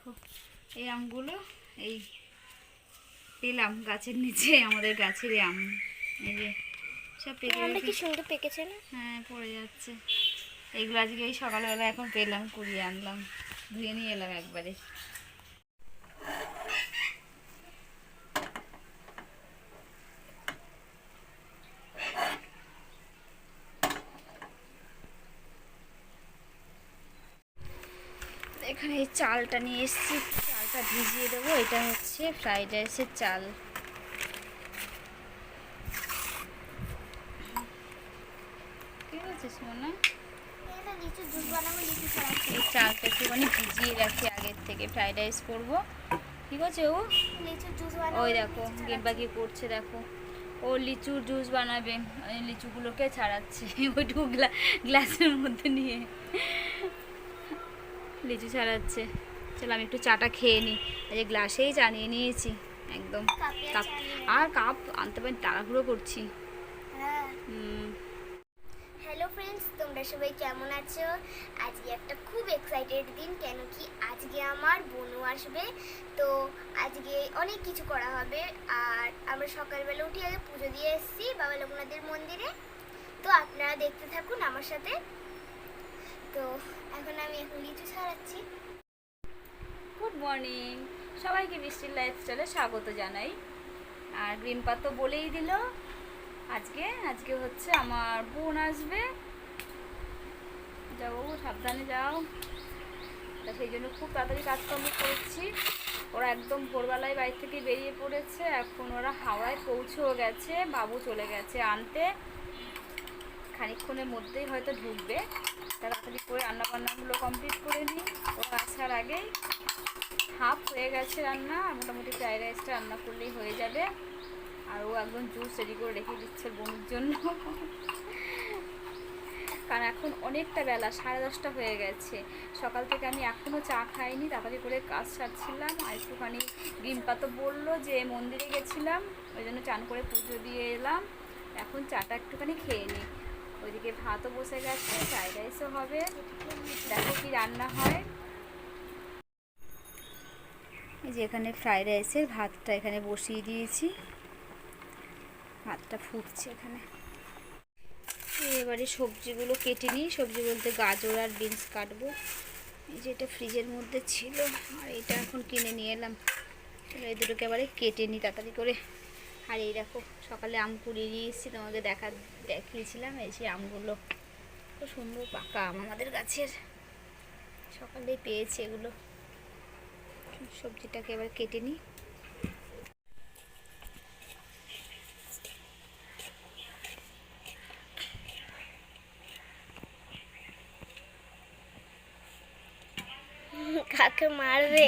দেখো এই আমগুলো এই পেলাম গাছের নিচে, আমাদের গাছের আম। এই যে সব পেকে কি সুন্দর পেকেছে না? হ্যাঁ, পড়ে যাচ্ছে। এইগুলো আজকে এই সকালবেলা এখন পেলাম, কুড়িয়ে আনলাম, ধুয়ে নিয়ে এলাম একবারে। এখানে এই চালটা নিয়ে এসেছি, চালটা ভিজিয়ে দেবো। এটা হচ্ছে ফ্রাইড রাইসের চাল। ঠিক আছে সোনা, এই চালটা একটুখানি ভিজিয়ে রাখি আগের থেকে, ফ্রাইড রাইস করবো। ঠিক আছে, ও ওই দেখো গেম্বা কি করছে দেখো, ও লিচুর জুস বানাবে, লিচুগুলোকে ছাড়াচ্ছে ওইটুকু গ্লাসের মধ্যে নিয়ে লিচু ছাড়াচ্ছে। চলো আমি একটু চাটা খেয়ে নিই। এই গ্লাসেই চা নিয়ে নিয়েছি একদম। কাপ আর কাপ আনতে পারি, তাড়াহুড়ো করছি। হ্যালো ফ্রেন্ডস, তোমরা সবাই কেমন আছো? আজকে একটা খুব এক্সাইটেড দিন, কেন কি আজকে আমার বোনও আসবে। তো আজকে অনেক কিছু করা হবে। আর আমরা সকালবেলা উঠে আগে পুজো দিয়ে এসেছি বাবা লোকনাথের মন্দিরে। তো আপনারা দেখতে থাকুন আমার সাথে। তো এখন লিচু ছাড়াচ্ছি। গুড মর্নিং সবাইকে, বৃষ্টির লাইফস্টাইলে স্বাগত জানাই। আর গ্রিন পা তো বলেই দিল আজকে হচ্ছে আমার বোন আসবে। যাও, সাবধানে যাও। তা সেই জন্য খুব তাড়াতাড়ি কাজকর্ম করছি। ওরা একদম ভোরবেলায় বাড়ি থেকে বেরিয়ে পড়েছে, এখন ওরা হাওড়ায় পৌঁছেও গেছে, বাবু চলে গেছে আনতে। খানিকক্ষণের মধ্যেই হয়তো ঢুকবে। তাড়াতাড়ি করে রান্নাবান্নাগুলো কমপ্লিট করে নিই, ওরা আসার আগেই। হাফ হয়ে গেছে রান্না, মোটামুটি ফ্রাইড রাইসটা রান্না করলেই হয়ে যাবে। আর ও একদম জুস রেডি করে রেখে দিচ্ছে বোনের জন্য, কারণ এখন অনেকটা বেলা, 10:30 হয়ে গেছে। সকাল থেকে আমি এখনও চা খাইনি, তাড়াতাড়ি করে কাজ সারছিলাম। আর একটুখানি ডিম্পা তো বললো যে মন্দিরে গেছিলাম, ওই জন্য চান করে পুজো দিয়ে এলাম। এখন চাটা একটুখানি খেয়ে নিই। ওইদিকে ভাতও বসে গেছে, ফ্রাইড রাইসও হবে। দেখো কি রান্না হয়। এই যে এখানে ফ্রাইড রাইসের ভাতটা এখানে বসিয়ে দিয়েছি, ভাতটা ফুটছে এখানে। এবারে সবজিগুলো কেটে নিই, সবজি বলতে গাজর আর বিনস কাটবো। এই যে এটা ফ্রিজের মধ্যে ছিল, আর এটা এখন কিনে নিয়ে এলাম। চলো এই দুটোকে এবারে কেটে নিই তাড়াতাড়ি করে। আর এই দেখো সকালে আম কুড়িয়ে নিয়ে এসেছি, তোমাকে দেখিয়েছিলাম। এই যে আমগুলো খুব সুন্দর পাকা আম আমাদের গাছের, সকালে পেয়েছে এগুলো। সবজিটাকে এবার কেটে নিই। কাকে মারবে?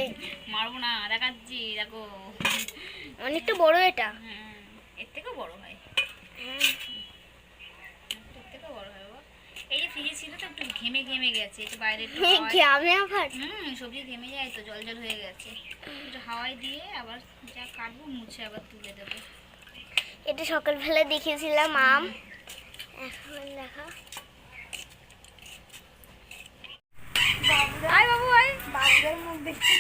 মারবো না, দেখাচ্ছি দেখো, অনেকটা বড় এটা। এর থেকেও বড় হয়। এর থেকেও বড় হয় বাবা। এই যে ফ্রিজে ছিল তো একটু ঘেমে ঘেমে গেছে, একটু বাইরে একটু ঘেমে আবার সবজি ঘেমে যায় তো, জল জল হয়ে গেছে। একটু হাওয়ায় দিয়ে আবার যা কাটবো মুছে আবার তুলে দেবো। এটা সকালবেলা দেখেছিলাম আম, এখন দেখা। আয় বাবু আয়, বাবুদের মুখ দেখে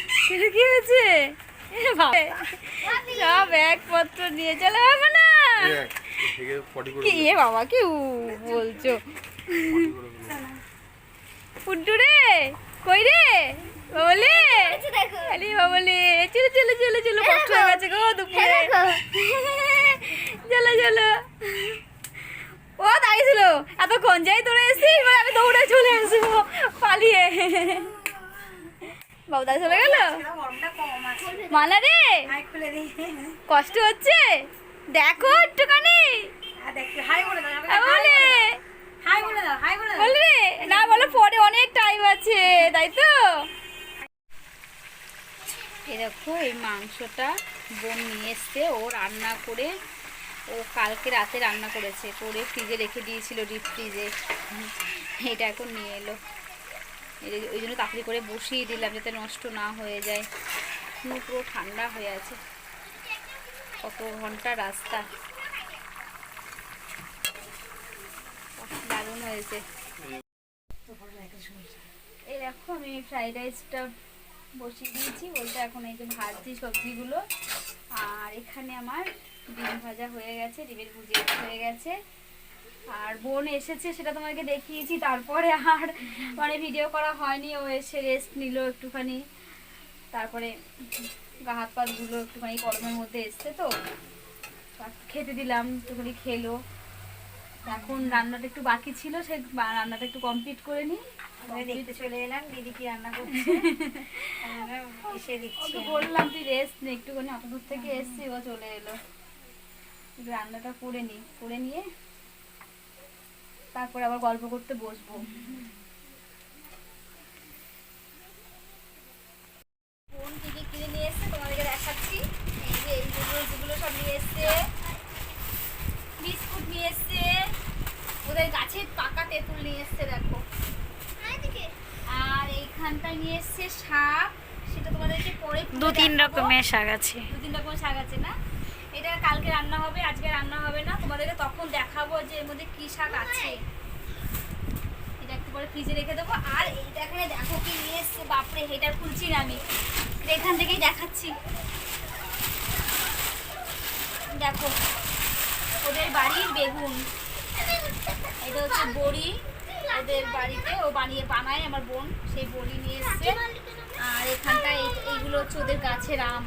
কি হয়েছে? সব ব্যাগপত্র নিয়ে চলে যাবো না। কি এ বাবা, কি বলছো? পুড্ডু রে, কই রে বাবলে? আরে বাবলে, চলো চলো চলো চলো, কষ্ট হয়ে গেছে গো দুপুরে। চলো চলো। ও দাঁড়িয়েছিল এতক্ষণ, যাই তোরা এসেছিস, এবার আমি দৌড়ে চলে আসবো পালিয়ে। বাবু দাদা চলে গেল। মালা রে, কষ্ট হচ্ছে দেখো একটুখানি। বলবে না, বলো পরে অনেক টাইম আছে, তাই তো। এই দেখো এই মাংসটা বোন নিয়ে এসছে, ও রান্না করে, ও কালকে রাতে রান্না করেছে, করে ফ্রিজে রেখে দিয়েছিল, ডিপ ফ্রিজে। এটা এখন নিয়ে এলো, ওই জন্য তাড়াতাড়ি করে বসিয়ে দিলাম যাতে নষ্ট না হয়ে যায়। পুরো ঠান্ডা হয়ে আছে, কত ঘন্টা রাস্তা। দারুণ হয়েছে। এই দেখো আমি ফ্রাইড রাইসটা বসিয়ে দিয়েছি, বলতে এখন এই যে ভাজছি সবজিগুলো। আর এখানে আমার ডিম ভাজা হয়ে গেছে, ডিমের ভুজিয়া হয়ে গেছে। আর বোন এসেছে, সেটা তোমাকে দেখিয়েছি। তারপরে আর মানে ভিডিও করা হয়নি। ও এসে রেস্ট নিল একটুখানি, তারপরে গা হাত পা ধুলো একটুখানি, গরমের মধ্যে এসছে তো খেতে দিলাম, একটুখানি খেলো। এখন রান্নাটা একটু বাকি ছিল, সেই রান্নাটা একটু কমপ্লিট করে নিই। দেখতে চলে এলাম দিদি কি রান্না করছে। এসে দেখছি, বললাম তুই রেস্ট নে একটুখানি, অত দূর থেকে এসছি, ও চলে এলো। রান্নাটা করে নিই, করে নিয়ে তারপরে আবার গল্প করতে বসবো। বোন কি কি কিনে নিয়ে এসছে তোমাদেরকে দেখাচ্ছি। এই যে যেগুলো সব নিয়ে এসছে, বিস্কুট নিয়ে এসছে, ওদের গাছের পাকা তেঁতুল নিয়ে এসছে দেখো। আর এইখানটায় নিয়ে এসছে শাক, সেটা তোমাদেরকে পরে 2-3 রকমের শাক আছে। 2-3 রকমের শাক আছে না, এটা কালকে রান্না হবে, আজকে রান্না হবে না। তোমাদেরকে তখন দেখাবো যে এর মধ্যে কি শাক আছে। এটা একটু পরে ফ্রিজে রেখে দেবো। আর এইটা এখানে দেখো কি নিয়ে এসছে, বাপরে, এটা খুলছি না আমি, এখান থেকেই দেখাচ্ছি। দেখো ওদের বাড়ির বেগুন, এটা হচ্ছে বড়ি, ওদের বাড়িতে ও বানায় আমার বোন, সেই বড়ি নিয়ে এসছে। আর এখানটায় এইগুলো হচ্ছে ওদের গাছের আম,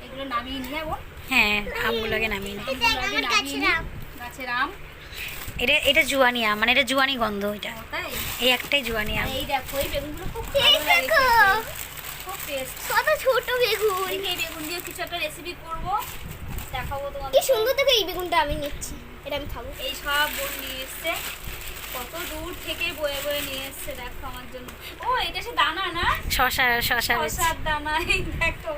এগুলো নামিয়ে নিয়ে বোন। হ্যাঁ, আমগুলোকে নামিয়ে নে। গাছের আম, এটা জুয়ানি আম, মানে এটা জুয়ানি গন্ধ। এটা তাই এই একটাই জুয়ানি আম। এই দেখো এই বেগুনগুলো খুব ভালো লাগে খেতে, খুব টেস্ট। কত ছোট বেগুন, এই বেগুন দিয়ে কিছু একটা রেসিপি করব, দেখাবো তোমাদের। কি সুন্দর দেখো, এই বেগুনটা আমি নিচ্ছি, এটা আমি খাবো। এই সব বোন নিয়ে এসছে, কত দূর থেকে বয়ে বয়ে নিয়ে এসছে দেখো আমার জন্য। ও এটা সে দানা না, শশার শসার দানা, এই দেখো।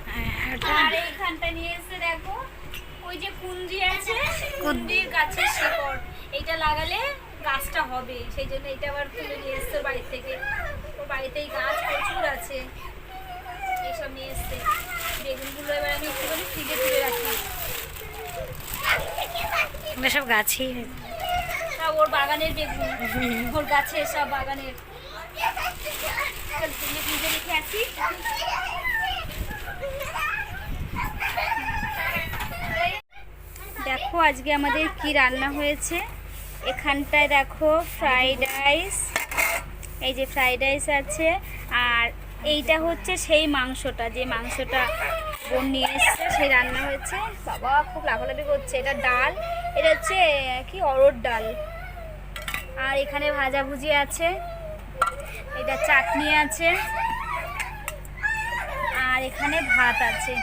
ওটা আর এইখানটা নিয়ে এসছে দেখো, ওই যে কুন্ডি আছে, কুন্ডির গাছের শিকড়, এইটা লাগালে গাছটা হবে, সেই জন্য এটা আবার তুলে নিয়ে এসছে ওর বাড়ি থেকে। ওর বাড়িতেই গাছ প্রচুর আছে, এইসব নিয়ে এসছে। বেগুনগুলো এবার আমি একটুখানি ফ্রিজে তুলে রাখি। ওটা সব গাছই। সব ওর বাগানের বেগুন, ওর গাছে সব বাগানের। ফ্রিজে রেখে আসি। দেখো আজকে আমাদের কি রান্না হয়েছে। এখানটায় দেখো ফ্রাইড রাইস, এই যে ফ্রাইড রাইস আছে। আর এইটা হচ্ছে সেই মাংসটা, যে মাংসটা বোন নিয়ে এসছে, সেই রান্না হয়েছে। বাবা খুব লাফালাফি করছে। এটা ডাল, এটা হচ্ছে কি অরহর ডাল। আর এখানে ভাজাভুজি আছে, এটা চাটনি আছে, আর এখানে ভাত আছে।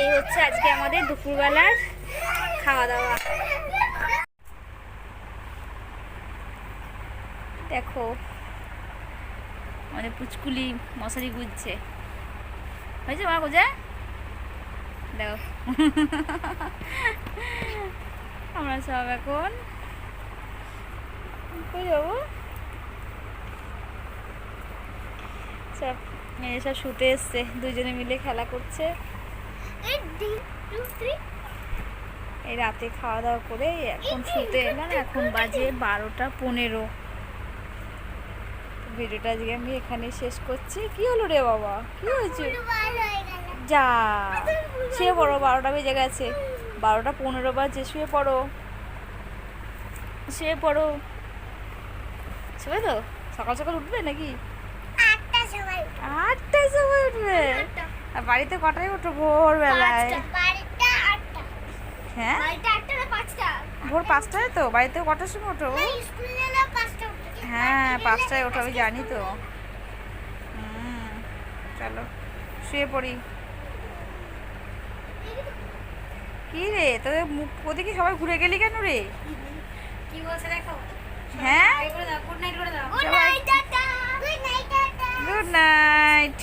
এই হচ্ছে আজকে আমাদের দুপুরবেলার খাওয়া দাওয়া। দেখো আমাদের পুচকুলি মশারি গুজছে, হয়েছে মা গুজা? দেখো আমরা সব এখন কই যাবো, সব সব শুতে এসছে, দুজনে মিলে খেলা করছে। এই রাতে খাওয়া দাওয়া করে এখন শুতে এলাম। এখন বাজে 12টা 15। ভিডিওটা আজকে আমি এখানে শেষ করছি। কি হলো রে বাবা, কি হয়েছে? যা শুয়ে পড়ো, 12টা বেজে গেছে, 12টা 15 বাজে। শুয়ে পড়ো, শুয়ে পড়ো। শুয়ে তো সকাল সকাল উঠবে নাকি? 8টার সময় উঠবে? আর বাড়িতে কটায় ওঠো ভোরবেলায়? হ্যাঁ ভোর 5টায় তো। বাড়িতে কটার সময় ওঠো? হ্যাঁ 5টায় ওঠো, আমি জানি তো। চলো শুয়ে পড়ি। কি রে তোদের মুখ ওদিকে সবাই ঘুরে গেলি কেন রে? কি বলছে দেখো। হ্যাঁ গুড নাইট করে দাও। Good night.